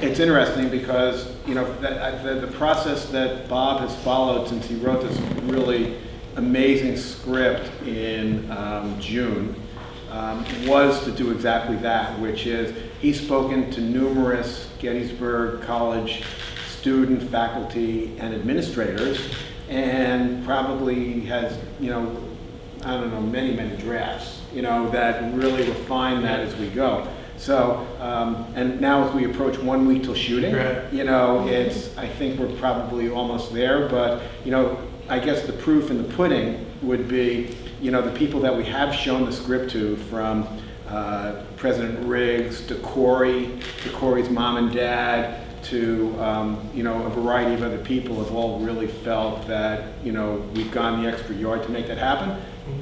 it's interesting because, you know, the process that Bob has followed since he wrote this really amazing script in June was to do exactly that, which is he's spoken to numerous Gettysburg College student, faculty, and administrators, and probably has, you know, I don't know, many drafts, you know, that really refine that as we go. So, and now as we approach 1 week till shooting, you know, I think we're probably almost there, but, you know, I guess the proof in the pudding would be, you know, the people that we have shown the script to, from President Riggs to Cory's mom and dad, to, you know, a variety of other people have all really felt that, you know, we've gone the extra yard to make that happen.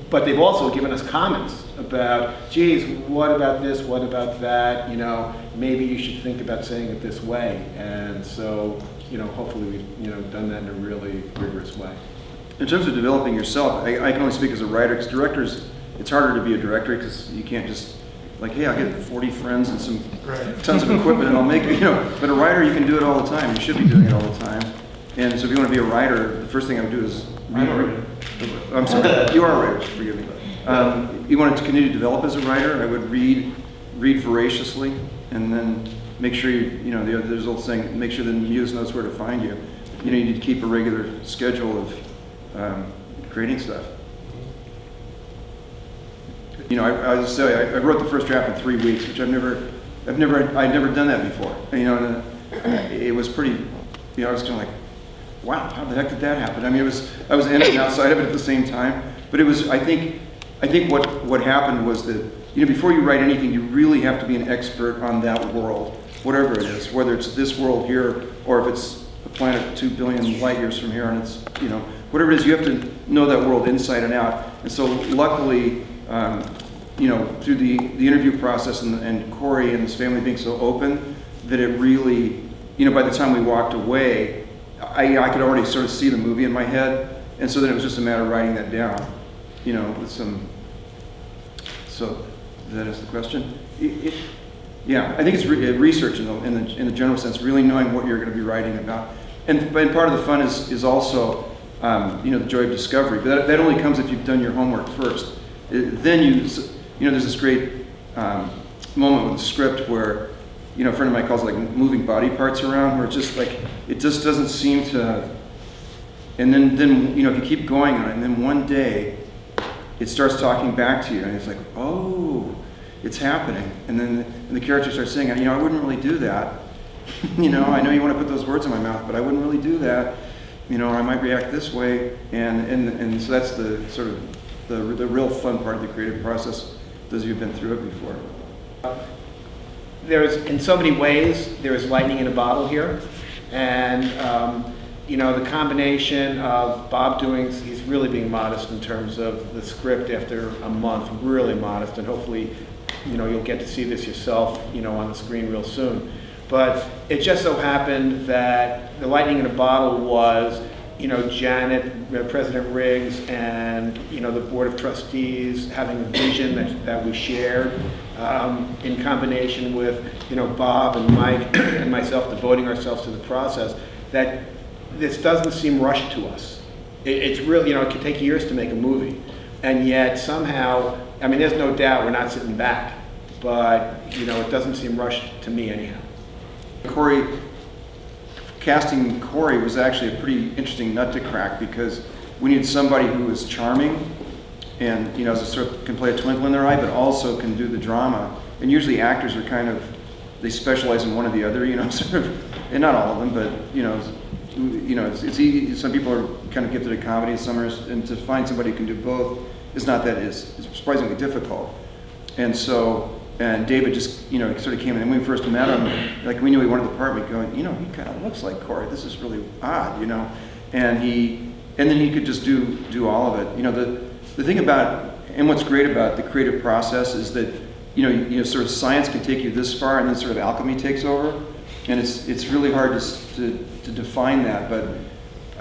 But they've also given us comments about, geez, what about this, what about that, you know, maybe you should think about saying it this way. And so, you know, hopefully we've, you know, done that in a really rigorous way. In terms of developing yourself, I can only speak as a writer, because directors, it's harder to be a director because you can't just, like, hey, I'll get 40 friends and some tons of equipment and I'll make it, you know. But a writer, you can do it all the time. You should be doing it all the time. And so if you want to be a writer, the first thing I would do is read. I'm sorry, you are a writer, forgive me. You want to continue to develop as a writer, I would read voraciously, and then make sure you know, there's a old saying, make sure the muse knows where to find you. You know, you need to keep a regular schedule of creating stuff. You know, I wrote the first draft in 3 weeks, which I'd never done that before. You know, and, it was pretty, you know, I was kind of like, wow, how the heck did that happen? I mean, I was in it and outside of it at the same time. But it was, I think what happened was that, you know, before you write anything, you really have to be an expert on that world, whatever it is, whether it's this world here or if it's a planet 2 billion light years from here, and it's, you know, whatever it is, you have to know that world inside and out. And so luckily, you know, through the interview process and Cory and his family being so open, that it really, you know, by the time we walked away, I could already sort of see the movie in my head, and so then it was just a matter of writing that down, you know, with some. So that is the question. Yeah, I think it's research in the general sense, really knowing what you're going to be writing about, and part of the fun is also, you know, the joy of discovery. But that only comes if you've done your homework first. Then you know, there's this great moment with the script where, you know, a friend of mine calls it like moving body parts around, where it's just like, it just doesn't seem to, and then you know, if you keep going on it, and then one day it starts talking back to you, and it's like, oh, it's happening. And then the character starts saying, you know, I wouldn't really do that. You know, I know you want to put those words in my mouth, but I wouldn't really do that. You know, or I might react this way. And so that's the sort of the real fun part of the creative process, those of you who've been through it before. There's, in so many ways, there is lightning in a bottle here. And, you know, the combination of Bob doing, he's really being modest in terms of the script after a month, really modest, and hopefully, you know, you'll get to see this yourself, you know, on the screen real soon. But it just so happened that the lightning in a bottle was, you know, Janet, President Riggs, and, you know, the Board of Trustees having a vision that we shared, in combination with, you know, Bob and Mike and myself devoting ourselves to the process, that this doesn't seem rushed to us. It's really, you know, it could take years to make a movie, and yet somehow, I mean, there's no doubt we're not sitting back, but, you know, it doesn't seem rushed to me anyhow. Casting Cory was actually a pretty interesting nut to crack, because we needed somebody who was charming and, you know, sort of can play a twinkle in their eye, but also can do the drama. And usually actors are kind of, they specialize in one or the other, you know, sort of, and not all of them, but, you know, it's easy. Some people are kind of gifted at comedy, and some are, and to find somebody who can do both is not that, it's surprisingly difficult. And so, and David just, you know, sort of came in, and when we first met him, like, we knew he wanted the part, we go, you know, he kind of looks like Cory, this is really odd, you know, and then he could just do all of it. You know, the thing about, and what's great about the creative process is that, you know, sort of science can take you this far, and then sort of alchemy takes over, and it's really hard to define that, but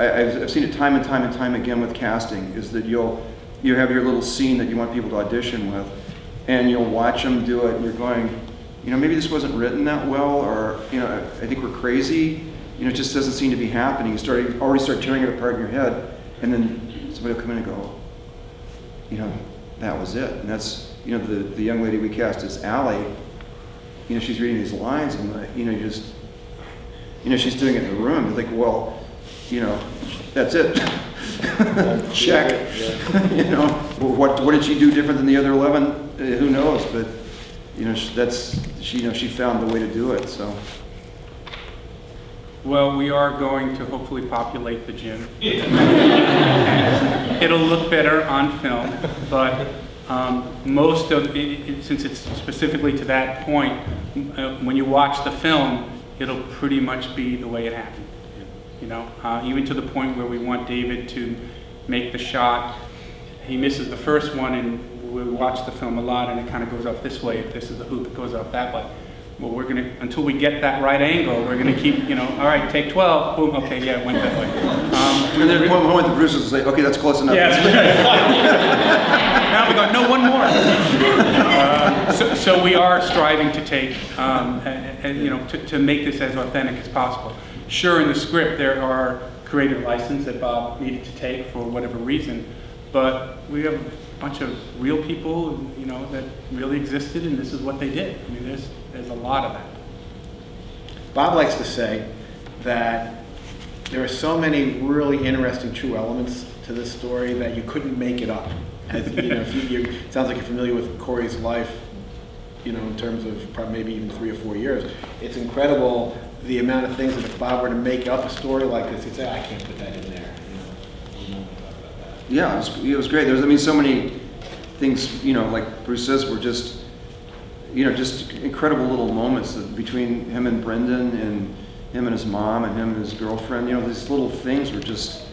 I've seen it time and time again with casting, is that you have your little scene that you want people to audition with, and you'll watch them do it, and you're going, you know, maybe this wasn't written that well, or, you know, I think we're crazy. You know, it just doesn't seem to be happening. You already start tearing it apart in your head, and then somebody will come in and go, you know, that was it. And that's, you know, the young lady we cast as Allie, you know, she's reading these lines, and, you know, you know, she's doing it in the room. It's like, well, you know, that's it. Check. Yeah. You know, what did she do different than the other 11? Who knows? But, you know, she found the way to do it. So. Well, we are going to hopefully populate the gym. It'll look better on film, but most of it, since it's specifically to that point, when you watch the film, it'll pretty much be the way it happened. You know, even to the point where we want David to make the shot. He misses the first one, and we watch the film a lot, and it kind of goes up this way. If this is the hoop, it goes up that way. Well, we're gonna, until we get that right angle, we're gonna keep, you know, all right, take 12, boom, okay, yeah, it went that way. And then at one point the producers will say, okay, that's close enough. Yeah. Now we go, no, one more. So we are striving to take, and you know, to make this as authentic as possible. Sure, in the script there are creative license that Bob needed to take for whatever reason, but we have a bunch of real people, you know, that really existed, and this is what they did. I mean, there's a lot of that. Bob likes to say that there are so many really interesting true elements to this story that you couldn't make it up. As, you know, it sounds like you're familiar with Cory's life, you know, in terms of probably maybe even 3 or 4 years. It's incredible the amount of things that if Bob were to make up a story like this, he'd say, I can't put that in there. You know, yeah, it was great. There's, I mean, so many things, you know, like Bruce says, were just, you know, just incredible little moments between him and Brendan, and him and his mom, and him and his girlfriend. You know, these little things were just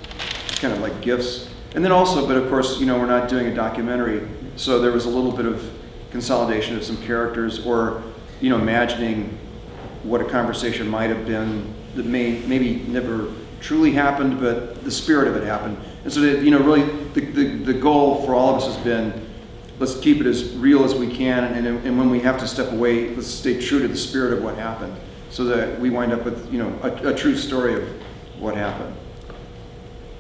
kind of like gifts. And then also, but of course, you know, we're not doing a documentary, so there was a little bit of consolidation of some characters, or, you know, imagining what a conversation might have been that maybe never truly happened, but the spirit of it happened. And so that, you know, really the goal for all of us has been, let's keep it as real as we can, and when we have to step away, let's stay true to the spirit of what happened, so that we wind up with, you know, a true story of what happened.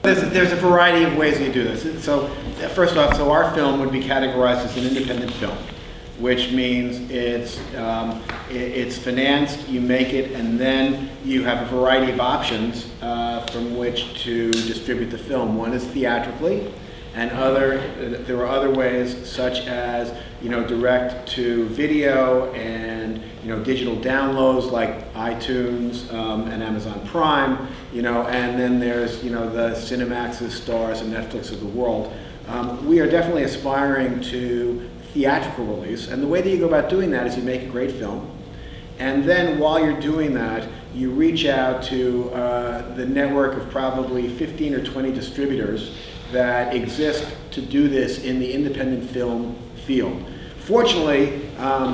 There's a variety of ways you do this. So first off, so our film would be categorized as an independent film, which means it's financed, you make it, and then you have a variety of options from which to distribute the film. One is theatrically, and there are other ways, such as, you know, direct to video and, you know, digital downloads like iTunes and Amazon Prime, you know, and then there's, you know, the Cinemaxes, Stars, and Netflix of the world. We are definitely aspiring to theatrical release, and the way that you go about doing that is you make a great film, and then while you're doing that, you reach out to the network of probably 15 or 20 distributors that exist to do this in the independent film field. Fortunately,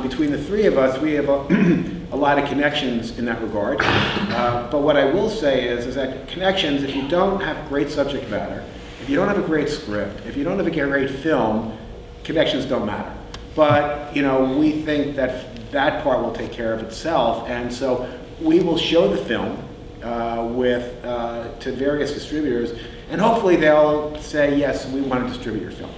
between the three of us, we have a lot of connections in that regard, but what I will say is that connections, if you don't have great subject matter, if you don't have a great script, if you don't have a great film, connections don't matter. But, you know, we think that that part will take care of itself, and so we will show the film to various distributors, and hopefully they'll say, yes, we want to distribute your film.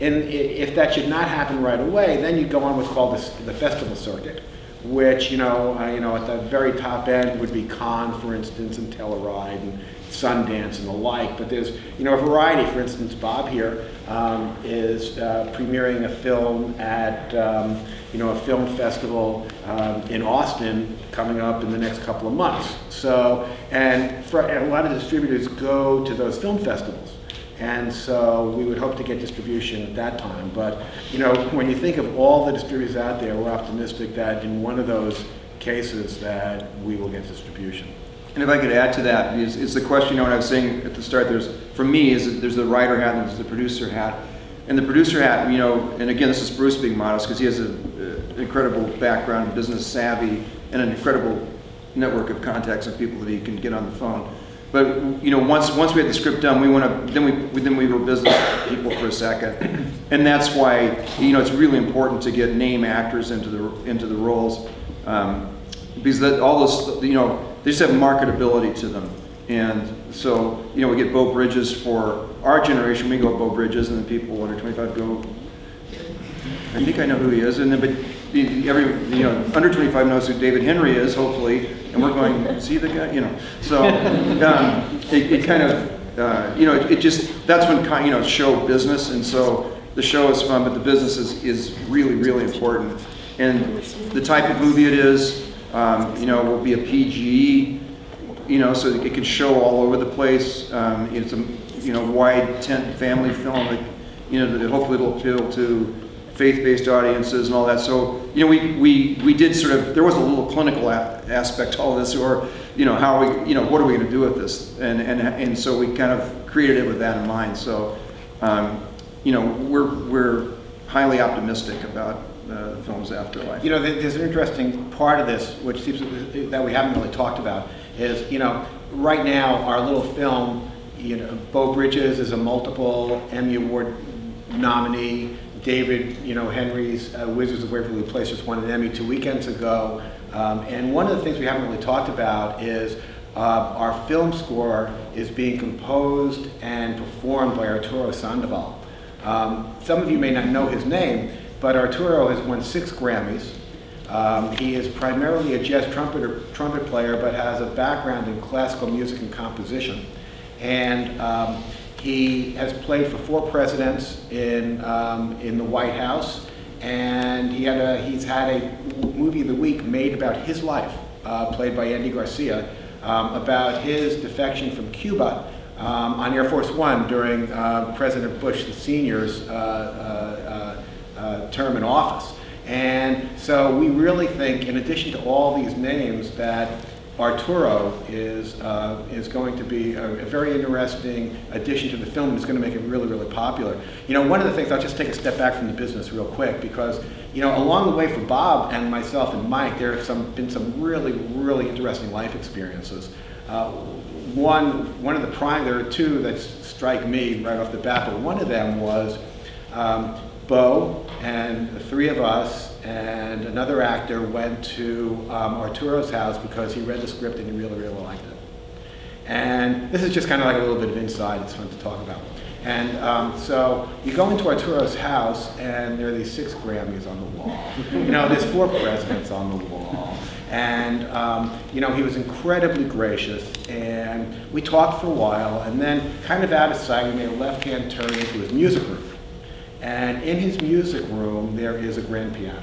And if that should not happen right away, then you go on what's called the festival circuit, which, you know, at the very top end would be Cannes, for instance, and Telluride, and Sundance, and the like. But there's, you know, a variety. For instance, Bob here is premiering a film at, you know, a film festival in Austin coming up in the next couple of months. So, and a lot of distributors go to those film festivals. And so we would hope to get distribution at that time. But, you know, when you think of all the distributors out there, we're optimistic that in one of those cases that we will get distribution. And if I could add to that, is the question, you know, what I was saying at the start, for me, there's the writer hat and there's the producer hat. And the producer hat, you know, and again, this is Bruce being modest, because he has an incredible background in business savvy and an incredible network of contacts of people that he can get on the phone. But you know, once we had the script done, we want to then we were business people for a second, and that's why, you know, it's really important to get name actors into the roles, because all those, you know, they just have marketability to them. And so, you know, we get Beau Bridges for our generation. We go Beau Bridges, and then people under 25 go, I think I know who he is, and then but. You know, under 25 knows who David Henry is, hopefully, and we're going, is he the guy? You know, so it kind of, you know, it just, that's when, you know, show business, and so the show is fun, but the business is really, really important. And the type of movie it is, you know, will be a PG, you know, so it can show all over the place. It's a, you know, wide tent family film that, you know, that hopefully it'll appeal to faith-based audiences and all that. So, you know, we did sort of, there was a little clinical aspect to all this, or, you know, how we, you know, what are we going to do with this? And so we kind of created it with that in mind. So, you know, we're highly optimistic about the film's afterlife. You know, there's an interesting part of this, which seems that we haven't really talked about, is, you know, right now our little film, you know, Beau Bridges is a multiple Emmy Award nominee. David, you know, Henry's Wizards of Waverly Place just won an Emmy 2 weekends ago. And one of the things we haven't really talked about is our film score is being composed and performed by Arturo Sandoval. Some of you may not know his name, but Arturo has won 6 Grammys. He is primarily a jazz trumpet player, but has a background in classical music and composition. And he has played for 4 presidents in the White House, and he's had a movie of the week made about his life, played by Andy Garcia, about his defection from Cuba on Air Force One during President Bush Sr.'s term in office. And so we really think, in addition to all these names, that Arturo is going to be a very interesting addition to the film, and it's going to make it really, really popular. You know, one of the things, I'll just take a step back from the business real quick, because, you know, along the way for Bob and myself and Mike, there have been some really, really interesting life experiences. One of the there are 2 that strike me right off the bat, but one of them was Beau and the 3 of us and another actor went to Arturo's house because he read the script and he really, really liked it. And this is just kind of like a little bit of inside, it's fun to talk about. And so you go into Arturo's house and there are these 6 Grammys on the wall. You know, there's 4 presidents on the wall. And, you know, he was incredibly gracious, and we talked for a while, and then kind of out of sight, we made a left-hand turn into his music room. And in his music room, there is a grand piano.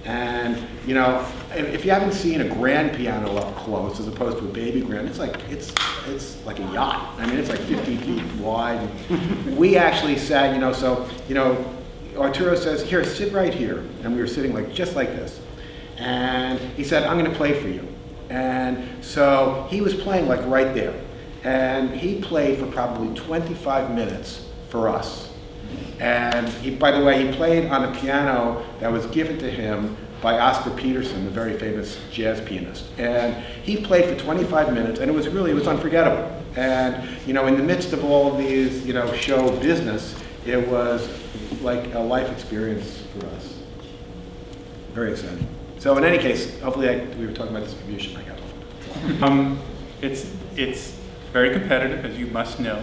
And, you know, if you haven't seen a grand piano up close as opposed to a baby grand, it's like a yacht. I mean, it's like 50 feet wide. We actually sat, you know, so, you know, Arturo says, here, sit right here. And we were sitting like, just like this. And he said, I'm going to play for you. And so he was playing like right there. And he played for probably 25 minutes for us. And he, by the way, he played on a piano that was given to him by Oscar Peterson, the very famous jazz pianist. And he played for 25 minutes, and it was unforgettable. And, you know, in the midst of all of these, you know, show business, it was like a life experience for us. Very exciting. So in any case, hopefully we were talking about distribution. I got off. It's very competitive, as you must know,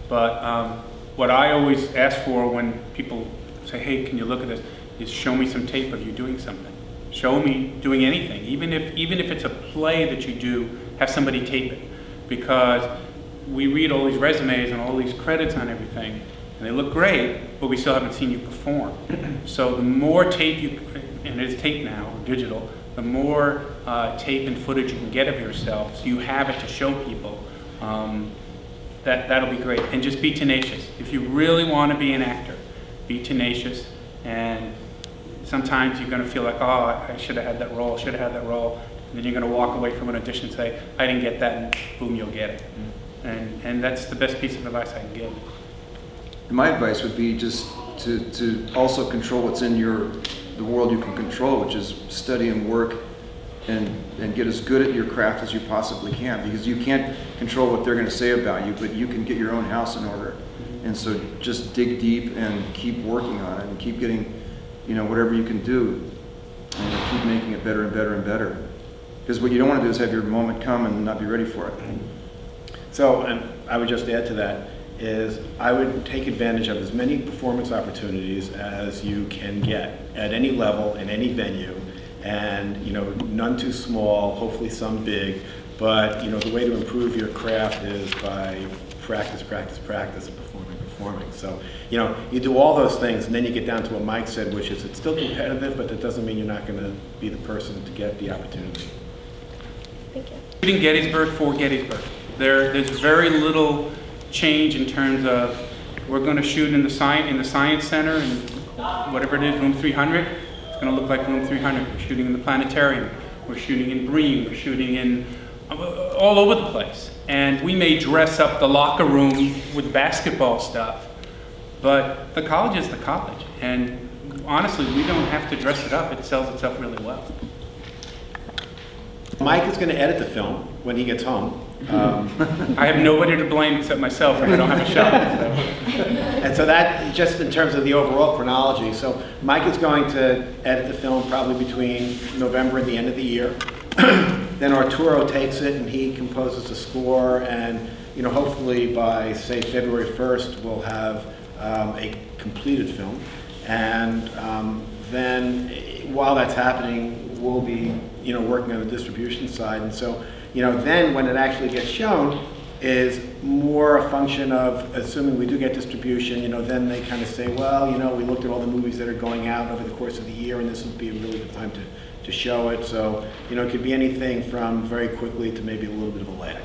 but what I always ask for when people say, hey, can you look at this, is show me some tape of you doing something. Show me doing anything. Even if it's a play that you do, have somebody tape it. Because we read all these resumes and all these credits on everything, and they look great, but we still haven't seen you perform. So the more tape you, and it's tape now, or digital, the more tape and footage you can get of yourself, so you have it to show people. That'll be great. And just be tenacious. If you really want to be an actor, be tenacious. And sometimes you're going to feel like, oh, I should have had that role, should have had that role. And then you're going to walk away from an audition and say, I didn't get that, and boom, you'll get it. And that's the best piece of advice I can give. My advice would be just to also control what's in the world you can control, which is study and work and get as good at your craft as you possibly can, because you can't control what they're going to say about you, but you can get your own house in order. And so just dig deep and keep working on it and keep getting, you know, whatever you can do, and keep making it better and better and better. Because what you don't want to do is have your moment come and not be ready for it. So, and I would just add to that, is I would take advantage of as many performance opportunities as you can get at any level, in any venue, and, you know, none too small, hopefully some big, but, you know, the way to improve your craft is by practice, practice, practice, and performing. So, you know, you do all those things, and then you get down to what Mike said, which is it's still competitive, but that doesn't mean you're not going to be the person to get the opportunity. Thank you. Shooting Gettysburg for Gettysburg. There's very little change in terms of we're going to shoot in the Science Center and whatever it is, room 300. It's going to look like room 300. We're shooting in the planetarium. We're shooting in Bream. We're shooting in all over the place. And we may dress up the locker room with basketball stuff, but the college is the college. And honestly, we don't have to dress it up. It sells itself really well. Mike is going to edit the film when he gets home. I have nobody to blame except myself when I don't have a shot. So. And so that, just in terms of the overall chronology, so Mike is going to edit the film probably between November and the end of the year. Then Arturo takes it and he composes the score, and, you know, hopefully by, say, February 1st, we'll have a completed film. And then while that's happening, we'll be, you know, working on the distribution side. And so, you know, then when it actually gets shown is more a function of, assuming we do get distribution, you know, then they kind of say, well, you know, we looked at all the movies that are going out over the course of the year, and this would be a really good time to show it. So, you know, it could be anything from very quickly to maybe a little bit of a lag.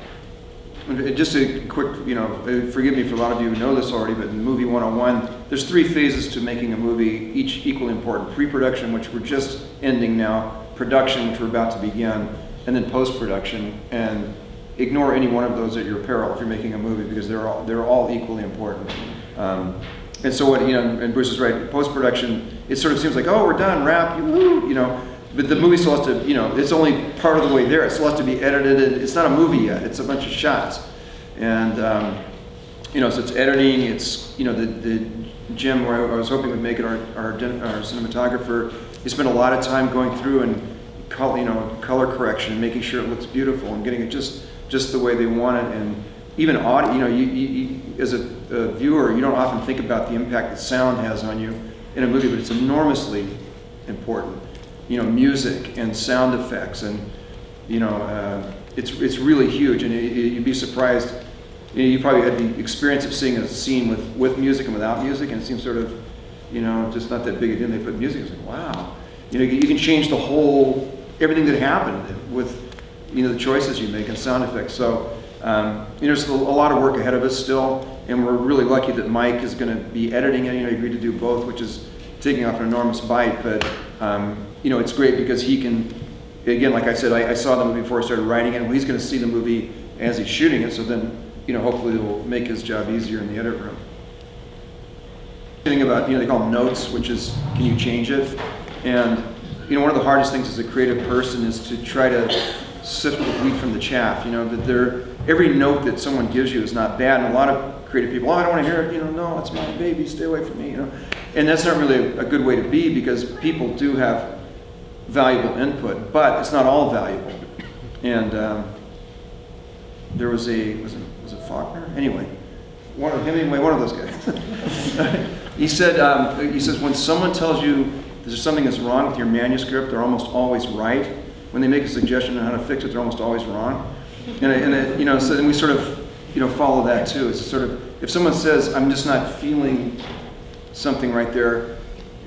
Just a quick, you know, forgive me for a lot of you who know this already, but in Movie 101, there's 3 phases to making a movie, each equally important. Pre-production, which we're just ending now, production, which we're about to begin, and then post-production. And ignore any one of those at your peril if you're making a movie, because they're all equally important. And so what, you know, and Bruce is right, post-production, it sort of seems like, oh, we're done, wrap, you know, but the movie still has to, you know, it's only part of the way there. It still has to be edited, and it's not a movie yet. It's a bunch of shots. And, you know, so it's editing, it's, you know, the Jim, where I was hoping would make it our cinematographer, he spent a lot of time going through and, color correction and making sure it looks beautiful and getting it just the way they want it. And even audio, you know, you as a viewer, you don't often think about the impact that sound has on you in a movie, but it's enormously important. You know, music and sound effects, and, you know, it's really huge. And you'd be surprised. You know, you probably had the experience of seeing a scene with music and without music, and it seems sort of, you know, just not that big a deal. They put music. It's like, wow. You know, you can change the whole, everything that happened with, you know, the choices you make and sound effects. So, you know, there's a lot of work ahead of us still, and we're really lucky that Mike is going to be editing it. You know, he agreed to do both, which is taking off an enormous bite. But, you know, it's great because he can, again, like I said, I saw the movie before I started writing it. Well, he's going to see the movie as he's shooting it, so then, you know, hopefully it will make his job easier in the edit room. Thing about, you know, they call them notes, which is, can you change it? And, you know, one of the hardest things as a creative person is to try to sift the wheat from the chaff. You know, that every note that someone gives you is not bad, and a lot of creative people, oh, I don't want to hear it, you know, no, it's my baby, stay away from me, you know. And that's not really a good way to be, because people do have valuable input, but it's not all valuable. And there was was it Faulkner? Anyway, Hemingway, one of those guys. He says, when someone tells you there's something that's wrong with your manuscript, they're almost always right. When they make a suggestion on how to fix it, they're almost always wrong. And you know, so then we sort of, you know, follow that too. It's sort of, if someone says, I'm just not feeling something right there,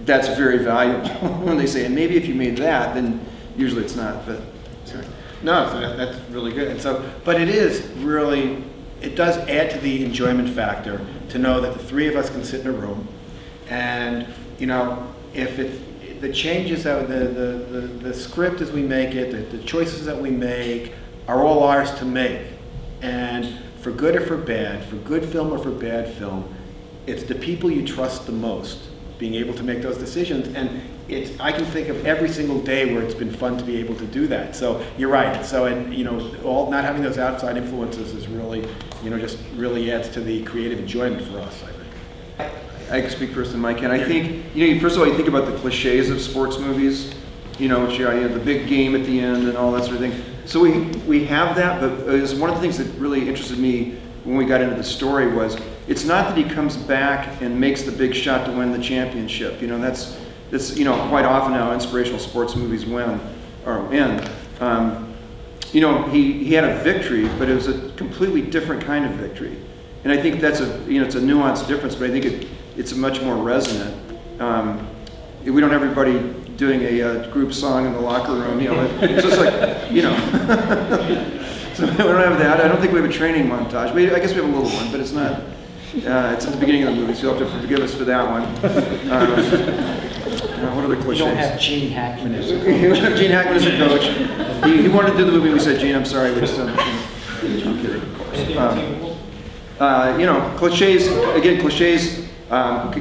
that's very valuable. When they say, and maybe if you made that, then usually it's not. But sorry. No, so that's really good. And so, but it is really, it does add to the enjoyment factor to know that the 3 of us can sit in a room, and, you know, if the changes that the script as we make it, the choices that we make are all ours to make, and for good or for bad, for good film or for bad film, it's the people you trust the most being able to make those decisions. And I can think of every single day where it's been fun to be able to do that. So you're right. So, and you know, not having those outside influences is really, you know, just really adds to the creative enjoyment for us, I think. I can speak first, and Mike. And I think, you know, first of all, you think about the cliches of sports movies, you know, which, you know, the big game at the end and all that sort of thing. So we have that, but it was one of the things that really interested me when we got into the story was, it's not that he comes back and makes the big shot to win the championship. You know, that's you know, quite often how inspirational sports movies win or end. You know, he had a victory, but it was a completely different kind of victory. And I think that's you know, it's a nuanced difference, but I think it's much more resonant. We don't have everybody doing a group song in the locker room, you know, it's just like, you know. So we don't have that. I don't think we have a training montage. I guess we have a little one, but it's not, it's at the beginning of the movie, so you'll have to forgive us for that one. What are the cliches? You don't have Gene Hackman as a coach. We don't have Gene Hackman as a coach. He wanted to do the movie, we said, Gene, I'm sorry, we just I'm kidding, of course. You know, cliches, again, cliches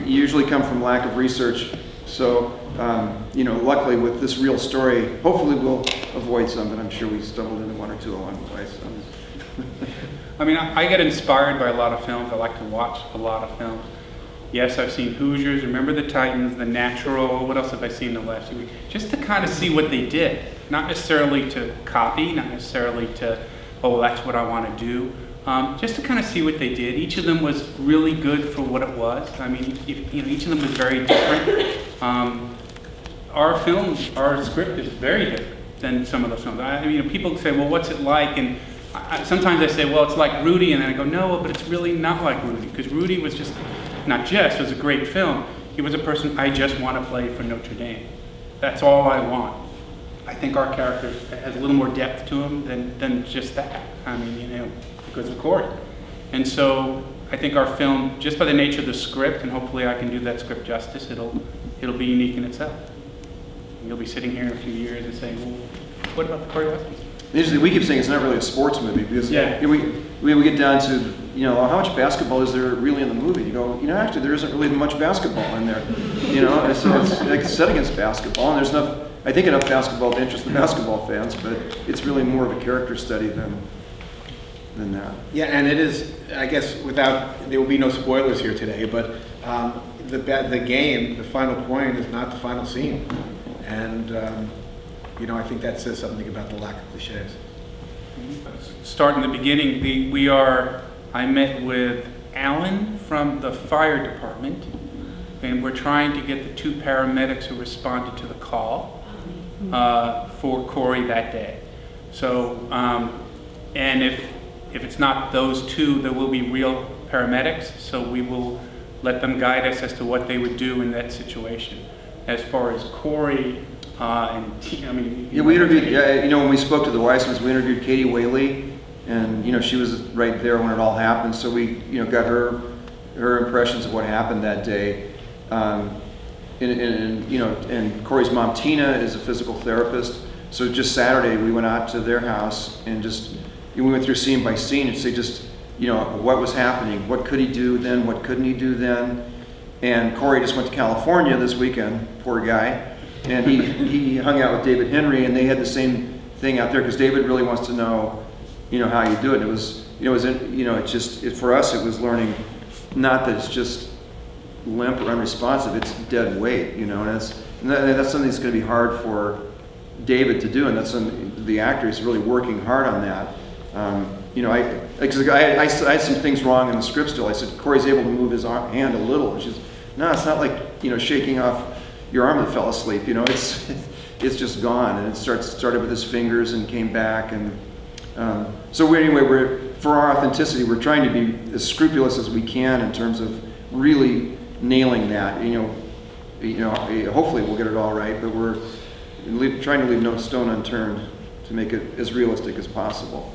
usually come from lack of research. So, you know, luckily with this real story, hopefully we'll avoid some, but I'm sure we stumbled into one or two along the way. So. I mean, I get inspired by a lot of films. I like to watch a lot of films. Yes, I've seen Hoosiers, Remember the Titans, The Natural. What else have I seen in the last few weeks? Just to kind of see what they did. Not necessarily to copy, not necessarily to, oh, that's what I want to do. Just to kind of see what they did. Each of them was really good for what it was. I mean, you know, each of them was very different. Our script is very different than some of those films. I mean, you know, people say, well, what's it like? And sometimes I say, well, it's like Rudy, and then I go, no, but it's really not like Rudy, because Rudy was just, it was a great film. He was a person I just want to play for Notre Dame. That's all I want. I think our character has a little more depth to him than just that. I mean, you know, because of Cory. And so I think our film, just by the nature of the script, and hopefully I can do that script justice, it'll be unique in itself. And you'll be sitting here in a few years and saying, well, what about the Cory Weissman? Usually we keep saying it's not really a sports movie because we get down to, you know, how much basketball is there really in the movie? You go, you know, actually there isn't really much basketball in there. You know, and so it's like set against basketball, and there's enough, I think, enough basketball to interest the basketball fans, but it's really more of a character study than that. Yeah, and it is, I guess, there will be no spoilers here today, but the game, the final point is not the final scene. And, you know, I think that says something about the lack of cliches. Start in the beginning, I met with Alan from the fire department, and we're trying to get the 2 paramedics who responded to the call for Cory that day. So, and if it's not those 2, there will be real paramedics, so we will let them guide us as to what they would do in that situation. As far as Cory, I mean... Yeah, we interviewed, you know, when we spoke to the Weissmans, we interviewed Katie Whaley, and, you know, she was right there when it all happened, so we, you know, got her impressions of what happened that day. And you know, and Cory's mom, Tina, is a physical therapist, so just Saturday we went out to their house and just, we went through scene by scene and say just, you know, what was happening, what could he do then, what couldn't he do then. And Cory just went to California this weekend, poor guy, and he hung out with David Henry, and they had the same thing out there because David really wants to know, you know, how you do it. And it was, you know, it just for us it was learning, not that it's just limp or unresponsive, it's dead weight, you know, and that's something that's going to be hard for David to do, and that's something the actor is really working hard on that. You know, I had some things wrong in the script still. I said, Cory's able to move his hand a little, and she's, no, it's not like, you know, shaking off your arm that fell asleep, you know, it's just gone, and it started with his fingers and came back, and so anyway, for our authenticity, we're trying to be as scrupulous as we can in terms of really nailing that. You know, hopefully we'll get it all right, but we're trying to leave no stone unturned to make it as realistic as possible.